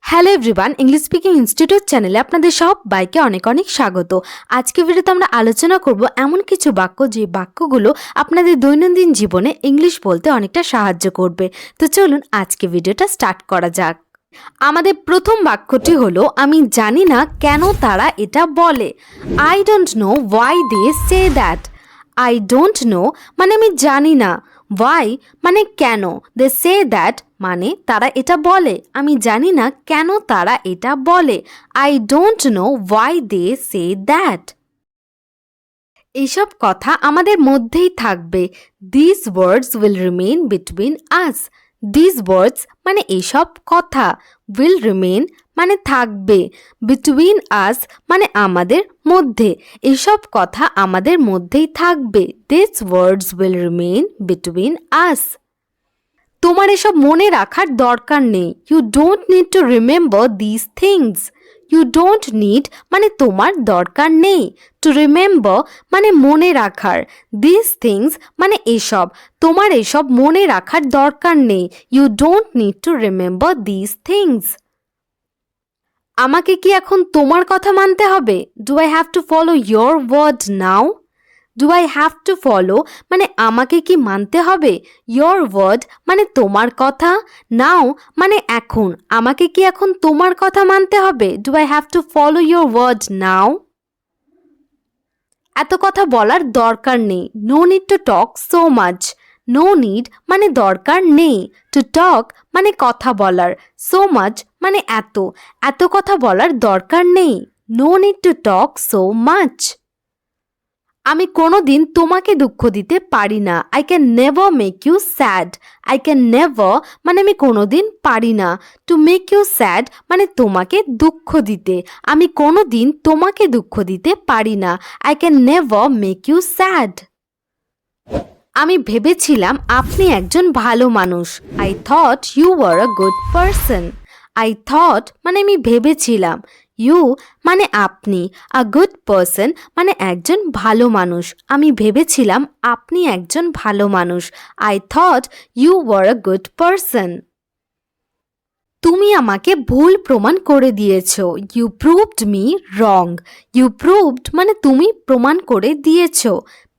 Hello everyone, English speaking institute চ্যানেলে আপনাদের সবাইকে অনেক অনেক স্বাগত। আজকে ভিডিওতে আমরা আলোচনা করব এমন কিছু বাক্য যে বাক্যগুলো আপনাদের দৈনন্দিন জীবনে ইংলিশ বলতে অনেকটা সাহায্য করবে। তো চলুন আজকে ভিডিওটা স্টার্ট করা যাক। আমাদের প্রথম বাক্যটি হলো, আমি জানি না কেন তারা এটা বলে। I don't know why they say that. I don't know মানে আমি জানি না, ওয়াই মানে কেন, দে সে দ্যাট মানে তারা এটা বলে। আমি জানি না কেন তারা এটা বলে। I don't know why they say that. এইসব কথা আমাদের মধ্যেই থাকবে। This words will remain between us. This words মানে এইসব কথা, উইল রিমেইন মানে থাকবে, বিটুইন আস মানে আমাদের মধ্যে। এইসব কথা আমাদের মধ্যেই থাকবে। This words will remain between us. তোমার এসব মনে রাখার দরকার নেই। You don't need to remember this things. You don't need মানে তোমার দরকার নেই, টু রিমেম্বার মানে মনে রাখার, দিস থিংস মানে এসব, তোমার এসব মনে রাখার দরকার নেই। You don't need to remember this things. আমাকে কি এখন তোমার কথা মানতে হবে? Do I have to follow your word now? Do I have to follow মানে আমাকে কি মানতে হবে, ইয়োর ওয়ার্ড মানে তোমার কথা, নাও মানে এখন, আমাকে কি এখন তোমার কথা মানতে হবে? Do I have to follow your word now? এত কথা বলার দরকার নেই। No need to talk so much. No need মানে দরকার নেই, টু টক মানে কথা বলার, সো মাচ মানে এত, এত কথা বলার দরকার নেই। No need to talk so much. আমি কোনোদিন তোমাকে দুঃখ দিতে পারি না। I can never make you sad. I can never মানে আমি কোনোদিন পারি না, টু মেক ইউ স্যাড মানে তোমাকে দুঃখ দিতে। আমি কোনোদিন তোমাকে দুঃখ দিতে পারি না। I can never make you sad. আমি ভেবেছিলাম আপনি একজন ভালো মানুষ। I thought you were a good person. I thought মানে আমি ভেবেছিলাম, ইউ মানে আপনি, আ গুড পারসন মানে একজন ভালো মানুষ। আমি ভেবেছিলাম আপনি একজন ভালো মানুষ। I thought you were a good person. তুমি আমাকে ভুল প্রমাণ করে দিয়েছ। You proved me wrong. You proved মানে তুমি প্রমাণ করে দিয়েছ,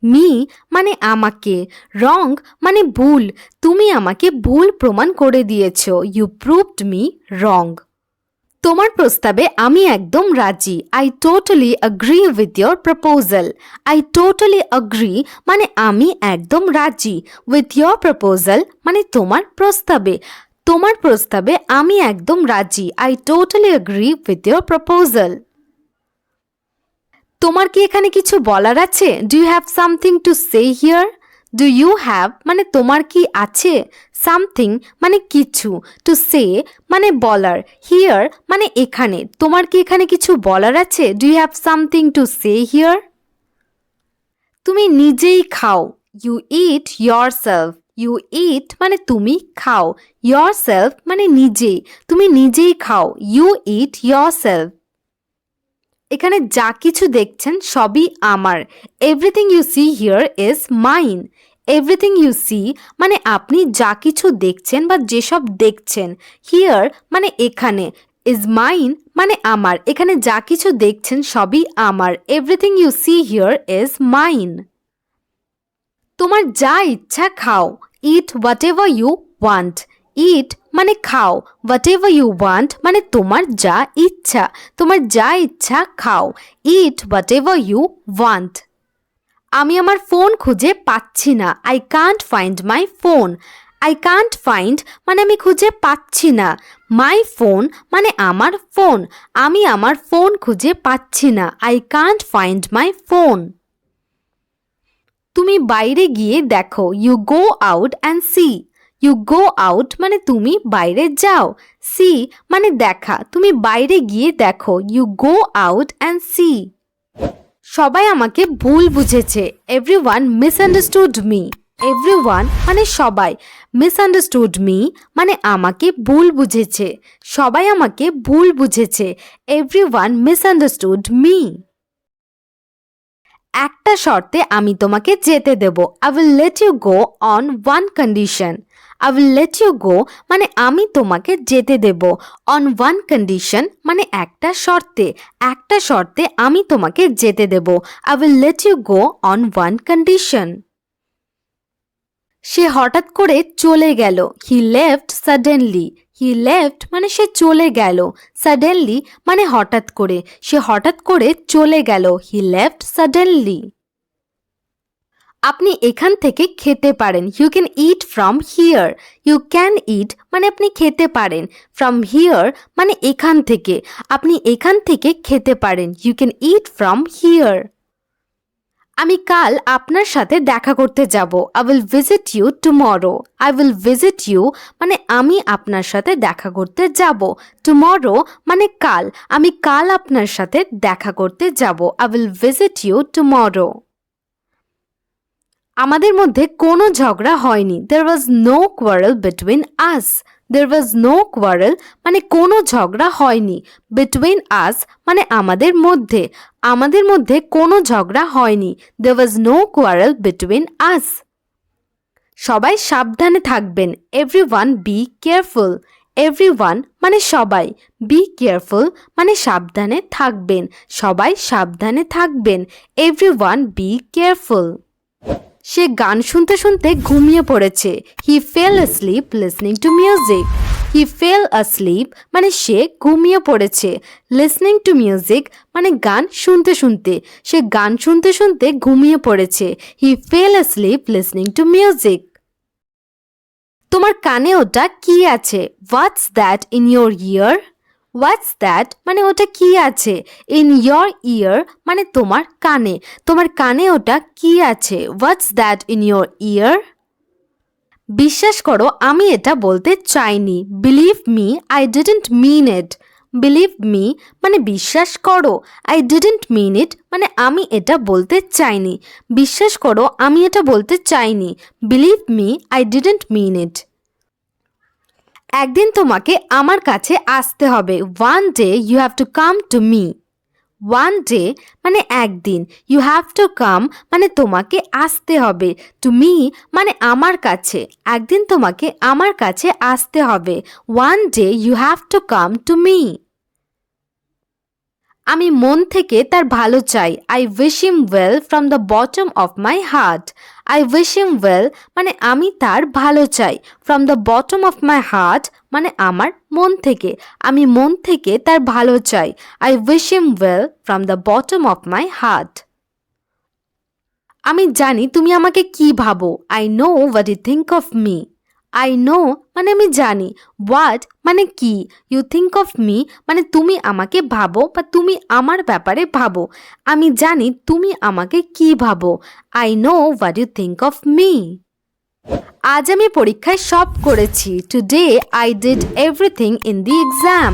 মি মানে আমাকে, রং মানে ভুল, তুমি আমাকে ভুল প্রমাণ করে দিয়েছ। You proved me wrong. তোমার প্রস্তাবে আমি একদম রাজি। I totally agree with your proposal. I totally agree মানে আমি একদম রাজি, উইথ ইয়োর প্রপোজাল মানে তোমার প্রস্তাবে, তোমার প্রস্তাবে আমি একদম রাজি। I totally agree with your proposal. তোমার কি এখানে কিছু বলার আছে? Do you have something to say here? Do you have মানে তোমার কি আছে, সামথিং মানে কিছু, টু সে মানে বলার, হিয়ার মানে এখানে, তোমার কি এখানে কিছু বলার আছে? Do you have something to say here? তুমি নিজেই খাও। You eat yourself. You eat মানে তুমি খাও, ইয়োর সেলফ মানে নিজেই, তুমি নিজেই খাও। You eat yourself. এখানে যা কিছু দেখছেন সবই আমার। Everything you see here is mine. Everything you see মানে আপনি যা কিছু দেখছেন বা যেসব দেখছেন, হিয়ার মানে এখানে, ইজ মাইন মানে আমার, এখানে যা কিছু দেখছেন সবই আমার। Everything you see here is mine. তোমার যা ইচ্ছা খাও। Eat whatever you want. Eat মানে খাও, হোয়াট এভার ইউ ওয়ান্ট মানে তোমার যা ইচ্ছা, তোমার যা ইচ্ছা খাও। Eat whatever you want. আমি আমার ফোন খুঁজে পাচ্ছি না। I can't find my phone. I can't find মানে আমি খুঁজে পাচ্ছি না, মাই ফোন মানে আমার ফোন, আমি আমার ফোন খুঁজে পাচ্ছি না। I can't find my phone. তুমি বাইরে গিয়ে দেখো। You go out and see. You go out মানে তুমি বাইরে যাও, সি মানে দেখা, তুমি বাইরে গিয়ে দেখো। You go out and see. সবাই আমাকে ভুল বুঝেছে। Everyone misunderstood me. এভরিওয়ান মানে সবাই, মিসআন্ডারস্টুড মি মানে আমাকে ভুল বুঝেছে, সবাই আমাকে ভুল বুঝেছে। Everyone misunderstood me. একটা শর্তে আমি তোমাকে যেতে দেব। I will let you go on one condition. I will let you go মানে আমি তোমাকে যেতে দেব। On one condition মানে একটা শর্তে আমি তোমাকে যেতে দেব। I will let you go on one condition. সে হঠাৎ করে চলে গেল। He left suddenly. He left মানে সে চলে গেল। Suddenly মানে হঠাৎ করে। সে হঠাৎ করে চলে গেল। He left suddenly. আপনি এখান থেকে খেতে পারেন। You can eat from here. You can eat মানে আপনি খেতে পারেন। From here মানে এখান থেকে। আপনি এখান থেকে খেতে পারেন। You can eat from here. আমি কাল আপনার সাথে দেখা করতে যাব। I will visit you tomorrow. I will visit you মানে আমি আপনার সাথে দেখা করতে যাব। Tomorrow মানে কাল। আমি কাল আপনার সাথে দেখা করতে যাব। I will visit you tomorrow. আমাদের মধ্যে কোনো ঝগড়া হয়নি। There was no quarrel between us. There was no quarrel মানে কোনো ঝগড়া হয়নি। Between us মানে আমাদের মধ্যে কোনো ঝগড়া হয়নি। There was no quarrel between us. সবাই সাবধানে থাকবেন। Everyone be careful. Everyone মানে সবাই। Be careful মানে সাবধানে থাকবেন। সবাই সাবধানে থাকবেন। Everyone be careful. সে গান শুনতে শুনতে ঘুমিয়ে পড়েছে। He fell asleep listening to music. He fell asleep মানে সে ঘুমিয়ে পড়েছে। Listening to music মানে গান শুনতে শুনতে। সে গান শুনতে শুনতে ঘুমিয়ে পড়েছে। He fell asleep listening to music. তোমার কানে ওটা কি আছে? What's that in your ear? What's that মানে ওটা কি আছে? In your ear মানে তোমার কানে ওটা কি আছে? What's that in your ear? বিশ্বাস করো আমি এটা বলতে চাইনি। Believe me, I didn't mean it. Believe me মানে বিশ্বাস করো। I didn't mean it মানে আমি এটা বলতে চাইনি। বিশ্বাস করো আমি এটা বলতে চাইনি। Believe me, I didn't mean it. একদিন তোমাকে আমার কাছে আসতে হবে। One day you have to come to me. One day মানে একদিন। You have to come মানে তোমাকে আসতে হবে। To me মানে আমার কাছে। একদিন তোমাকে আমার কাছে আসতে হবে। One day you have to come to me. আমি মন থেকে তার ভালো চাই। I wish him well from the bottom of my heart. I wish him well মানে আমি তার ভালো চাই। From the bottom of my heart মানে আমার মন থেকে। আমি মন থেকে তার ভালো চাই। I wish him well from the bottom of my heart. আমি জানি তুমি আমাকে কি ভাবো। I know what you think of me. I know মানে আমি জানি। What মানে কি। You think of me মানে তুমি আমাকে ভাবো বা তুমি আমার ব্যাপারে ভাবো। আমি জানি তুমি আমাকে কি ভাবো। I know what you think of me. আজ আমি পরীক্ষায় সব করেছি। Today I did everything in the exam.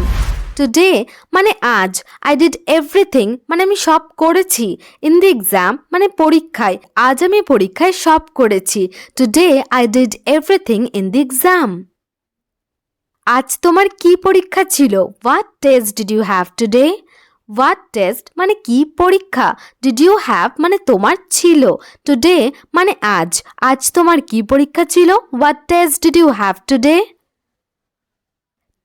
Today মানে আজ। I did everything মানে আমি সব করেছি। In the exam মানে পরীক্ষায়। আজ আমি পরীক্ষায় সব করেছি। Today I did everything in the exam. আজ তোমার কি পরীক্ষা ছিল? What test did you have today? What test মানে কি পরীক্ষা। Did you have মানে তোমার ছিল। Today মানে আজ। আজ তোমার কি পরীক্ষা ছিল? What test did you have today?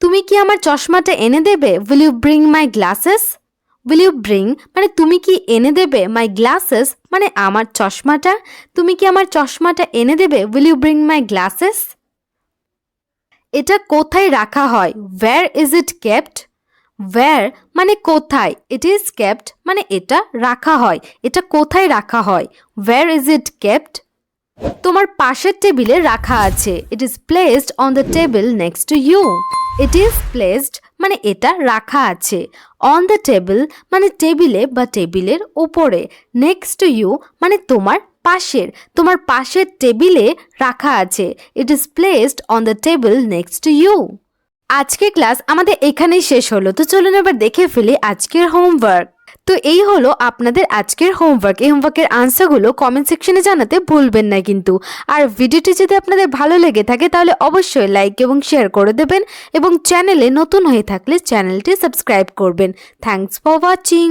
তুমি কি আমার চশমাটা এনে দেবে? Will you bring my glasses? Will you bring মানে তুমি কি এনে দেবে? My glasses মানে আমার চশমাটা। তুমি কি আমার চশমাটা এনে দেবে? Will you bring my glasses? এটা কোথায় রাখা হয়? Where is it kept? Where মানে কোথায়। It is kept মানে এটা রাখা হয়। এটা কোথায় রাখা হয়? Where is it kept? তোমার পাশের টেবিলে রাখা আছে। It is placed on the table next to you. It is placed মানে এটা রাখা আছে। On the table মানে টেবিলে বা টেবিলের উপরে। Next to you মানে তোমার পাশের টেবিলে রাখা আছে। It is placed on the table next to you. আজকের ক্লাস আমাদের এখানেই শেষ হলো। তো চলুন এবার দেখে ফেলি আজকের হোমওয়ার্ক। তো এই হলো আপনাদের আজকের হোমওয়ার্ক। এই হোমওয়ার্কের আনসারগুলো কমেন্ট সেকশনে জানাতে ভুলবেন না কিন্তু। আর ভিডিওটি যদি আপনাদের ভালো লেগে থাকে তাহলে অবশ্যই লাইক এবং শেয়ার করে দেবেন এবং চ্যানেলে নতুন হয়ে থাকলে চ্যানেলটি সাবস্ক্রাইব করবেন। Thanks for watching.